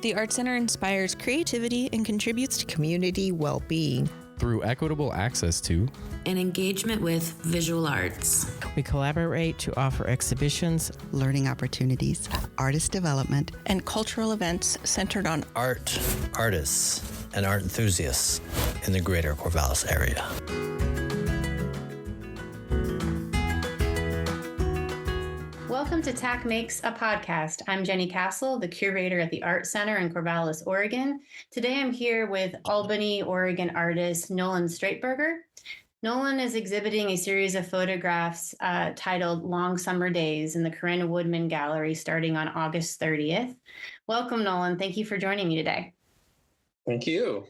The Art Center inspires creativity and contributes to community well-being through equitable access to and engagement with visual arts. We collaborate to offer exhibitions, learning opportunities, artist development, and cultural events centered on art, artists, and art enthusiasts in the greater Corvallis area. Welcome to TAC Makes a Podcast. I'm Jennie Castle, the curator at the Art Center in Corvallis, Oregon. Today I'm here with Albany, Oregon artist Nolan Streitberger. Nolan is exhibiting a series of photographs titled Long Summer Days in the Corinna Woodman Gallery starting on August 30th. Welcome, Nolan. Thank you for joining me today. Thank you.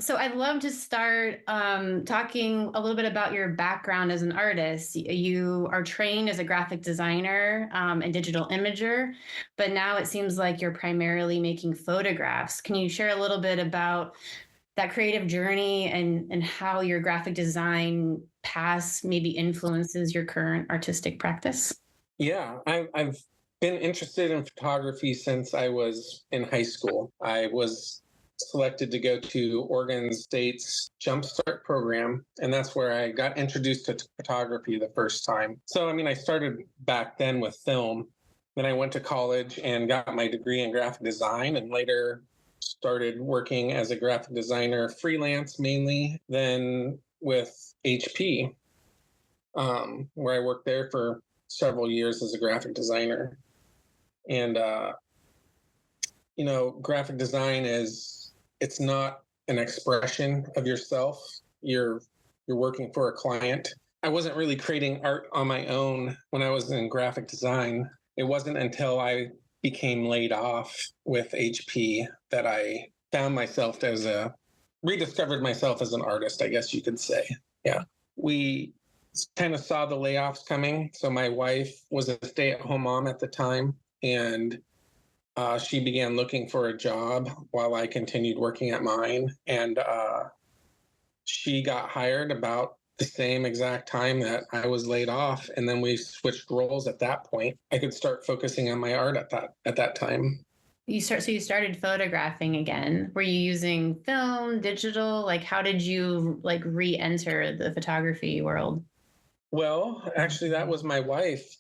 So I'd love to start talking a little bit about your background as an artist. You are trained as a graphic designer and digital imager, but now it seems like you're primarily making photographs. Can you share a little bit about that creative journey and how your graphic design past maybe influences your current artistic practice? Yeah, I've been interested in photography since I was in high school. I was selected to go to Oregon State's Jumpstart program, and that's where I got introduced to photography the first time. So, I started back then with film. Then I went to college and got my degree in graphic design, and later started working as a graphic designer freelance mainly, then with HP, where I worked there for several years as a graphic designer. And, graphic design it's not an expression of yourself. You're working for a client. I wasn't really creating art on my own when I was in graphic design. It wasn't until I became laid off with HP that I found myself rediscovered myself as an artist, I guess you could say. Yeah. We kind of saw the layoffs coming. So my wife was a stay-at-home mom at the time, and she began looking for a job while I continued working at mine. And she got hired about the same exact time that I was laid off. And then we switched roles at that point. I could start focusing on my art at that time. So you started photographing again. Were you using film, digital? How did you re-enter the photography world? Well, actually, that was my wife.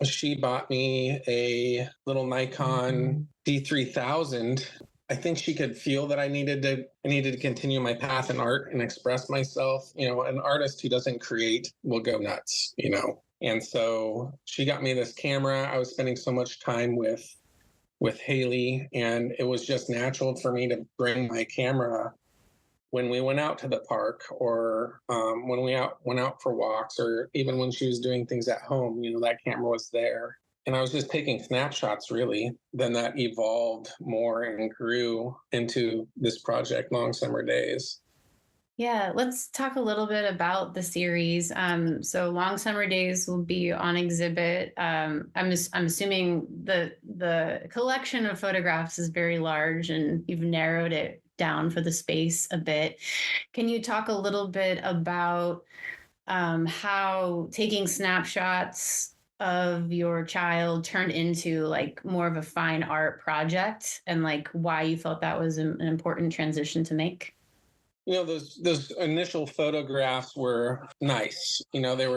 She bought me a little Nikon D3000. I think she could feel that I needed to continue my path in art and express myself. An artist who doesn't create will go nuts, And so she got me this camera. I was spending so much time with Haley, and it was just natural for me to bring my camera when we went out to the park, or when we went out for walks, or even when she was doing things at home, that camera was there. And I was just taking snapshots, really. Then that evolved more and grew into this project, Long Summer Days. Yeah, let's talk a little bit about the series. So Long Summer Days will be on exhibit. I'm assuming the collection of photographs is very large, and you've narrowed it down for the space a bit. Can you talk a little bit about how taking snapshots of your child turned into more of a fine art project, and why you felt that was an important transition to make? Those initial photographs were nice. They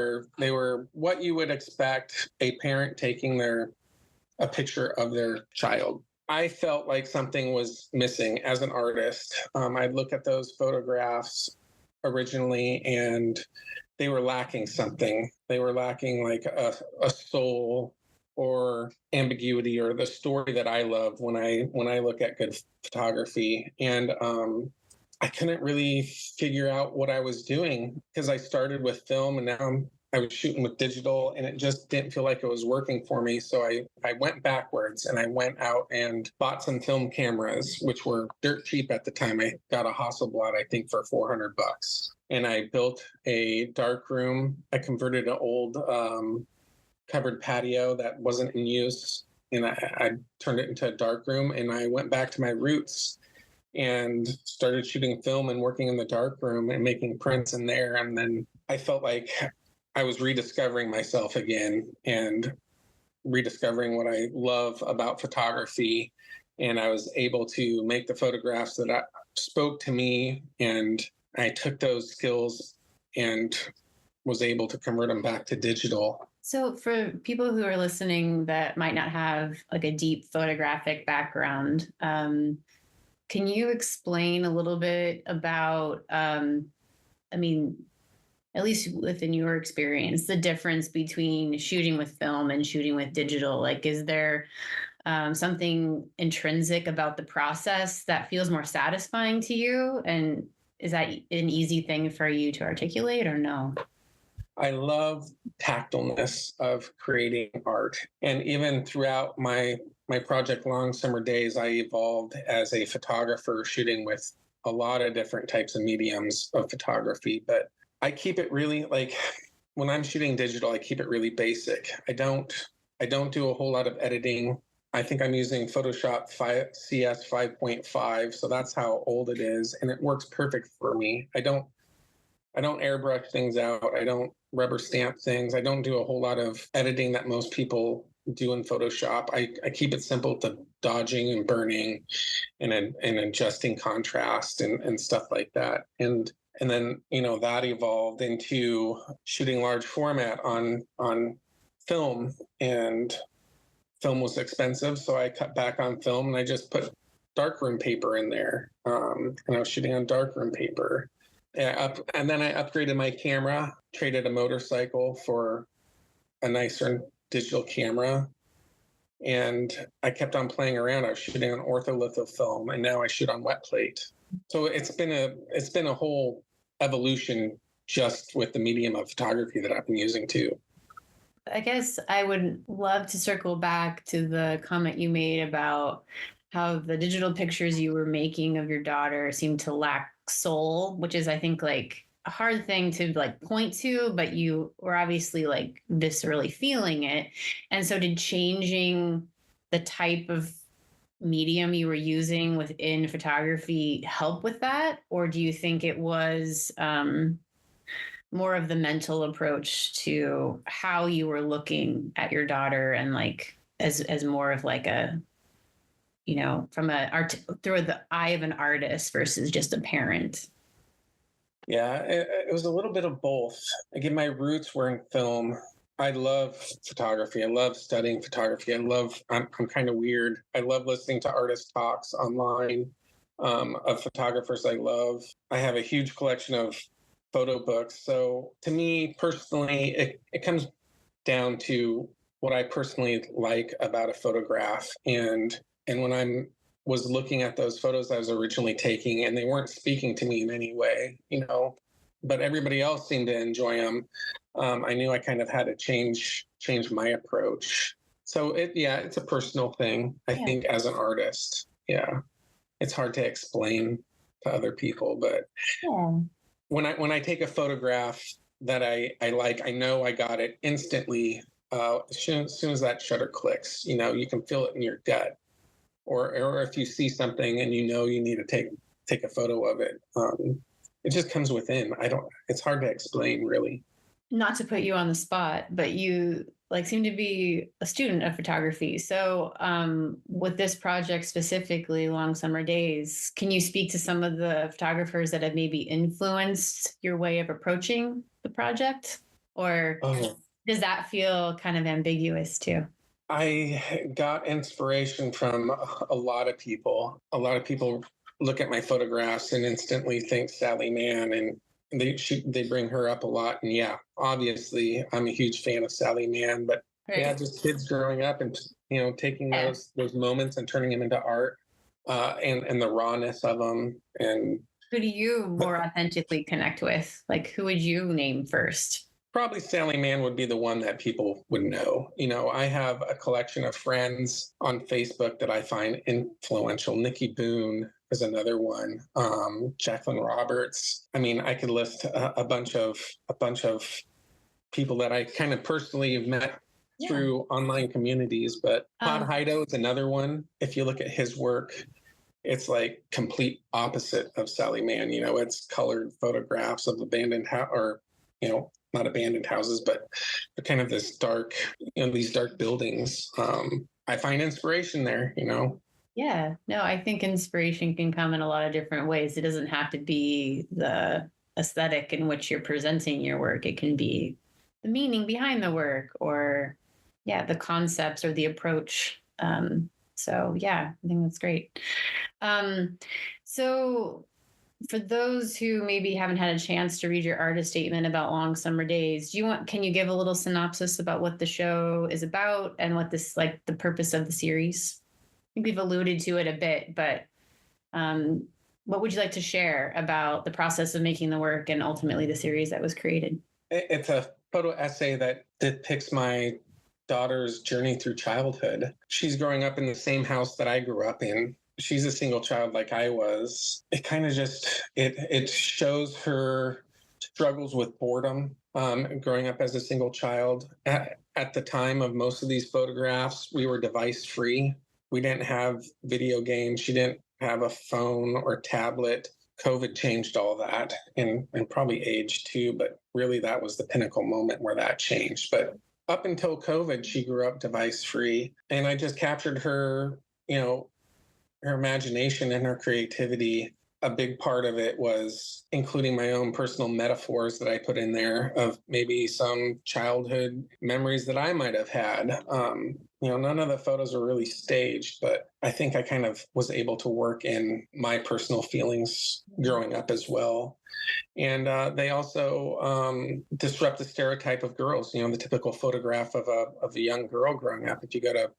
were what you would expect a parent taking a picture of their child. I felt like something was missing as an artist. I'd look at those photographs originally, and they were lacking something. They were lacking a soul or ambiguity, or the story that I love when I look at good photography. And I couldn't really figure out what I was doing, because I started with film and now I was shooting with digital, and it just didn't feel like it was working for me. So I went backwards, and I went out and bought some film cameras, which were dirt cheap at the time. I got a Hasselblad, I think, for $400. And I built a dark room. I converted an old covered patio that wasn't in use, and I turned it into a dark room. And I went back to my roots and started shooting film and working in the dark room and making prints in there. And then I felt like I was rediscovering myself again. And rediscovering what I love about photography. And I was able to make the photographs that spoke to me. And I took those skills and was able to convert them back to digital. So for people who are listening that might not have like a deep photographic background, can you explain a little bit about, I mean, at least within your experience, the difference between shooting with film and shooting with digital? Like, is there something intrinsic about the process that feels more satisfying to you? And is that an easy thing for you to articulate or no? I love tactileness of creating art. And even throughout my project Long Summer Days, I evolved as a photographer shooting with a lot of different types of mediums of photography. But I keep it really, like, when I'm shooting digital, I keep it really basic. I don't do a whole lot of editing. I think I'm using Photoshop CS 5.5, so that's how old it is, and it works perfect for me. I don't airbrush things out. I don't rubber stamp things. I don't do a whole lot of editing that most people do in Photoshop. I keep it simple to dodging and burning and adjusting contrast and stuff like that. And then, that evolved into shooting large format on film, and film was expensive. So I cut back on film and I just put darkroom paper in there. And I was shooting on darkroom paper. And then I upgraded my camera, traded a motorcycle for a nicer digital camera. And I kept on playing around. I was shooting on ortholitho film, and now I shoot on wet plate. So it's been a whole evolution just with the medium of photography that I've been using too. I guess I would love to circle back to the comment you made about how the digital pictures you were making of your daughter seemed to lack soul, which is, I think, like a hard thing to like point to, but you were obviously like viscerally feeling it. And so did changing the type of medium you were using within photography help with that? Or do you think it was more of the mental approach to how you were looking at your daughter, and like as more of like a, from through the eye of an artist versus just a parent? Yeah, it was a little bit of both. Again, my roots were in film. I love photography. I love studying photography. I'm kind of weird. I love listening to artist talks online of photographers I love. I have a huge collection of photo books. So to me personally, it comes down to what I personally like about a photograph. And when I was looking at those photos I was originally taking, and they weren't speaking to me in any way, but everybody else seemed to enjoy them, I knew I kind of had to change my approach. So it's a personal thing, I think, as an artist. Yeah, it's hard to explain to other people, but when I take a photograph that I like, I know I got it instantly. As soon as that shutter clicks, you can feel it in your gut. Or if you see something and you need to take a photo of it, it just comes within. It's hard to explain, really. Not to put you on the spot, but you seem to be a student of photography. So with this project specifically, Long Summer Days, can you speak to some of the photographers that have maybe influenced your way of approaching the project? Or does that feel kind of ambiguous too? I got inspiration from a lot of people. A lot of people look at my photographs and instantly think Sally Mann, and they bring her up a lot. And yeah, obviously I'm a huge fan of Sally Mann, but just kids growing up and taking those moments and turning them into art, and the rawness of them. And who do you more authentically connect with? Like, who would you name first? Probably Sally Mann would be the one that people would know. I have a collection of friends on Facebook that I find influential. Nikki Boone is another one. Jacqueline Roberts. I mean, I could list a bunch of people that I kind of personally have met through online communities. But Todd Heido is another one. If you look at his work, it's like complete opposite of Sally Mann. It's colored photographs of abandoned house, or not abandoned houses, but kind of this dark, these dark buildings. I find inspiration there, Yeah, no, I think inspiration can come in a lot of different ways. It doesn't have to be the aesthetic in which you're presenting your work. It can be the meaning behind the work, or the concepts or the approach. So yeah, I think that's great. So for those who maybe haven't had a chance to read your artist statement about Long Summer Days, can you give a little synopsis about what the show is about and what this, like, the purpose of the series? I think we've alluded to it a bit, but what would you like to share about the process of making the work and ultimately the series that was created? It's a photo essay that depicts my daughter's journey through childhood. She's growing up in the same house that I grew up in. She's a single child like I was. It kind of it shows her struggles with boredom, growing up as a single child. At the time of most of these photographs, we were device free. We didn't have video games. She didn't have a phone or tablet. COVID changed all that, and probably age too, but really that was the pinnacle moment where that changed. But up until COVID, she grew up device free, and I just captured her, her imagination and her creativity. A big part of it was including my own personal metaphors that I put in there of maybe some childhood memories that I might have had. None of the photos are really staged, but I think I kind of was able to work in my personal feelings growing up as well. And they also disrupt the stereotype of girls, the typical photograph of a young girl growing up. If you go to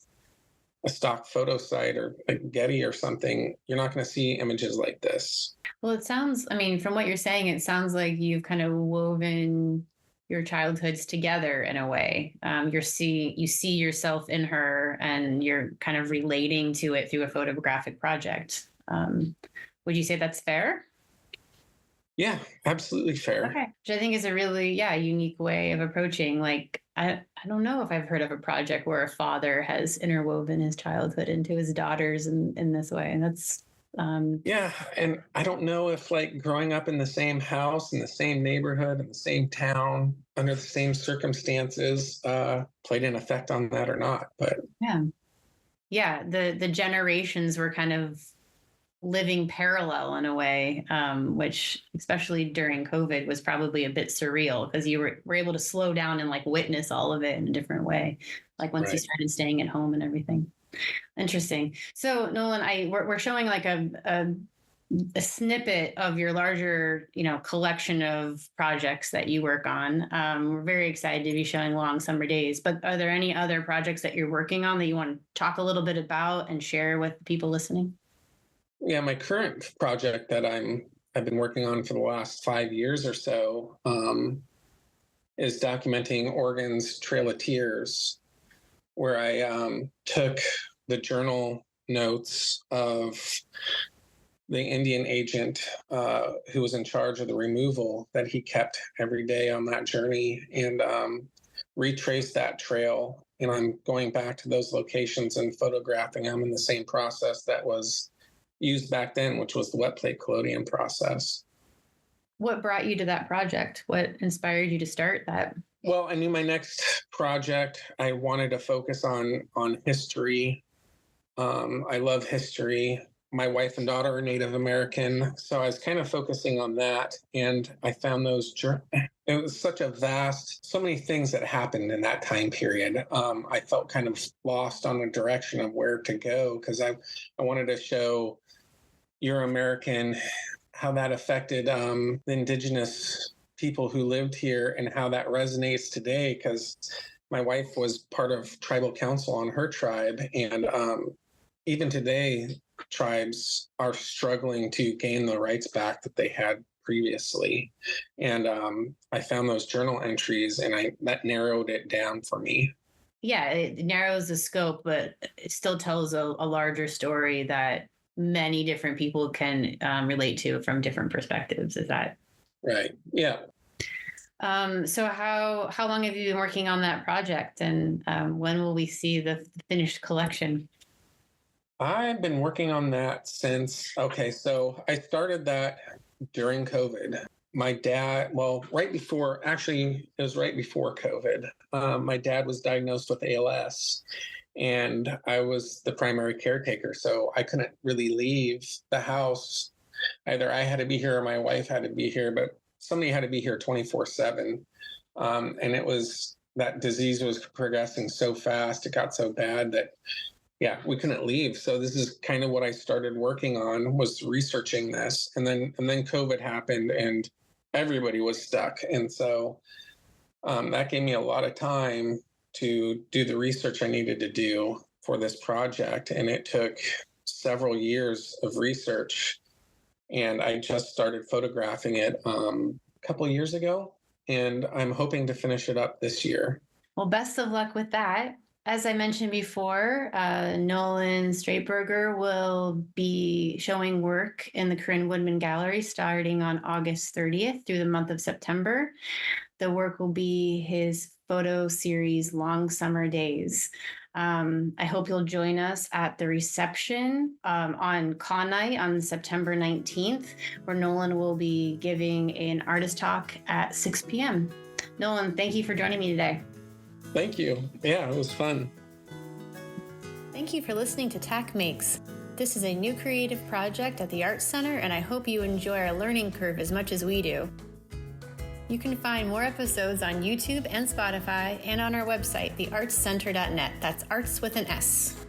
a stock photo site or a Getty or something, you're not going to see images like this. Well, it sounds, from what you're saying, it sounds like you've kind of woven your childhoods together in a way. You see yourself in her, and you're kind of relating to it through a photographic project. Would you say that's fair? Yeah, absolutely fair. Okay. Which I think is a really, unique way of approaching. Like, I don't know if I've heard of a project where a father has interwoven his childhood into his daughters in this way. And that's, yeah. And I don't know if, like, growing up in the same house, in the same neighborhood, in the same town, under the same circumstances, played an effect on that or not. But the generations were kind of living parallel in a way, which especially during COVID was probably a bit surreal, because you were able to slow down and like witness all of it in a different way, like once you started staying at home and everything. Interesting. So Nolan, we're showing like a snippet of your larger, collection of projects that you work on. We're very excited to be showing Long Summer Days, but are there any other projects that you're working on that you want to talk a little bit about and share with people listening? Yeah, my current project that I've been working on for the last 5 years or so is documenting Oregon's Trail of Tears, where I took the journal notes of the Indian agent who was in charge of the removal that he kept every day on that journey, and retraced that trail. And I'm going back to those locations and photographing them in the same process that was used back then, which was the wet plate collodion process. What brought you to that project? What inspired you to start that? Well, I knew my next project, I wanted to focus on history. I love history. My wife and daughter are Native American, so I was kind of focusing on that. And I found it was such a vast, so many things that happened in that time period. I felt kind of lost on the direction of where to go, because I wanted to show Euro-American, how that affected the indigenous people who lived here and how that resonates today, because my wife was part of tribal council on her tribe. And even today, tribes are struggling to gain the rights back that they had previously. And I found those journal entries, and that narrowed it down for me. Yeah, it narrows the scope, but it still tells a larger story that many different people can relate to from different perspectives. Is that right? Yeah. So how long have you been working on that project, and when will we see the finished collection? I've been working on that so I started that during COVID. my dad, well, it was right before COVID. My dad was diagnosed with ALS, and I was the primary caretaker. So I couldn't really leave the house. Either I had to be here or my wife had to be here, but somebody had to be here 24/7. And that disease was progressing so fast. It got so bad that, we couldn't leave. So this is kind of what I started working on, was researching this. And then COVID happened and everybody was stuck. And so that gave me a lot of time to do the research I needed to do for this project. And it took several years of research. And I just started photographing it a couple of years ago. And I'm hoping to finish it up this year. Well, best of luck with that. As I mentioned before, Nolan Streitberger will be showing work in the Corinne Woodman Gallery starting on August 30th through the month of September. The work will be his photo series, Long Summer Days. I hope you'll join us at the reception on Con Night on September 19th, where Nolan will be giving an artist talk at 6 p.m. Nolan, thank you for joining me today. Thank you. Yeah, it was fun. Thank you for listening to TAC Makes. This is a new creative project at the Arts Center, and I hope you enjoy our learning curve as much as we do. You can find more episodes on YouTube and Spotify and on our website, theartscenter.net. That's arts with an S.